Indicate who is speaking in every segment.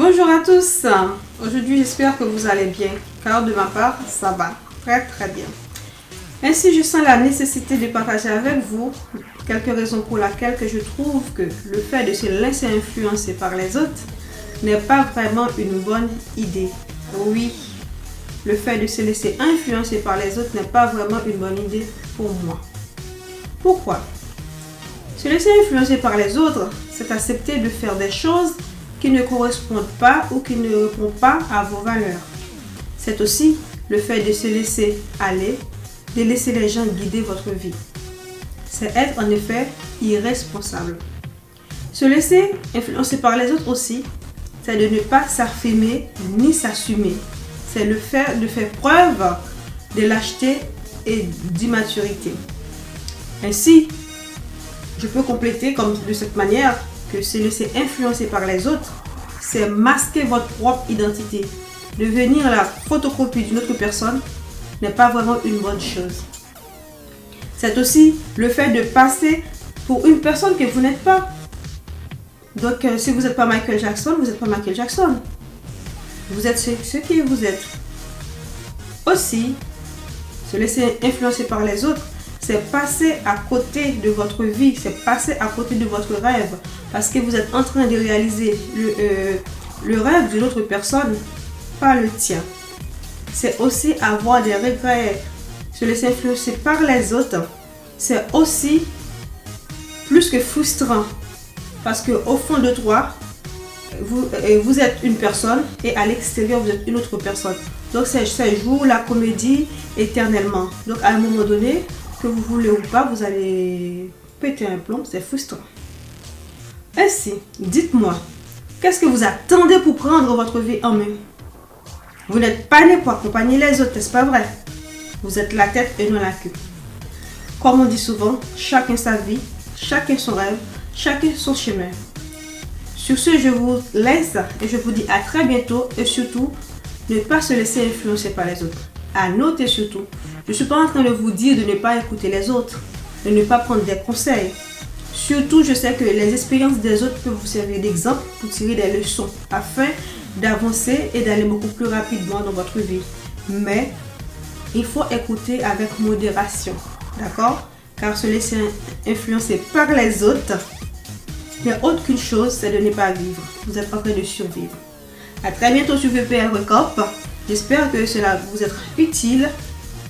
Speaker 1: Bonjour à tous. Aujourd'hui, j'espère que vous allez bien, car de ma part, ça va très bien. Ainsi, je sens la nécessité de partager avec vous quelques raisons pour lesquelles que je trouve que le fait de se laisser influencer par les autres n'est pas vraiment une bonne idée. Oui, le fait de se laisser influencer par les autres n'est pas vraiment une bonne idée pour moi. Pourquoi? Se laisser influencer par les autres, c'est accepter de faire des choses qui ne correspondent pas ou qui ne répondent pas à vos valeurs. C'est aussi le fait de se laisser aller, de laisser les gens guider votre vie. C'est être en effet irresponsable. Se laisser influencer par les autres aussi, c'est de ne pas s'affirmer ni s'assumer. C'est le fait de faire preuve de lâcheté et d'immaturité. Ainsi, je peux compléter comme de cette manière que se laisser influencer par les autres, c'est masquer votre propre identité. Devenir la photocopie d'une autre personne n'est pas vraiment une bonne chose. C'est aussi le fait de passer pour une personne que vous n'êtes pas. Donc, si vous n'êtes pas Michael Jackson, vous n'êtes pas Michael Jackson. Vous êtes ce qui vous êtes. Aussi, se laisser influencer par les autres, c'est passer à côté de votre vie, c'est passer à côté de votre rêve, parce que vous êtes en train de réaliser le rêve d'une autre personne, pas le tien. C'est aussi avoir des regrets. Se laisser influencer par les autres, c'est aussi plus que frustrant, parce qu'au fond de toi, vous êtes une personne et à l'extérieur, vous êtes une autre personne. Donc, ça joue la comédie éternellement. Donc, à un moment donné, que vous voulez ou pas, vous allez péter un plomb, c'est frustrant. Ainsi, dites-moi, qu'est-ce que vous attendez pour prendre votre vie en main? Vous n'êtes pas né pour accompagner les autres, n'est-ce pas vrai? Vous êtes la tête et non la queue. Comme on dit souvent, chacun sa vie, chacun son rêve, chacun son chemin. Sur ce, je vous laisse et je vous dis à très bientôt et surtout, ne pas se laisser influencer par les autres. À noter surtout, je ne suis pas en train de vous dire de ne pas écouter les autres, de ne pas prendre des conseils. Surtout, je sais que les expériences des autres peuvent vous servir d'exemple pour tirer des leçons afin d'avancer et d'aller beaucoup plus rapidement dans votre vie. Mais il faut écouter avec modération, d'accord? Car se laisser influencer par les autres n'est autre qu'une chose, c'est de ne pas vivre. Vous êtes en train de survivre. À très bientôt sur VPL Recop. J'espère que cela vous être utile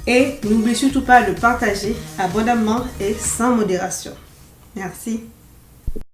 Speaker 1: et n'oubliez surtout pas de partager abondamment et sans modération. Merci.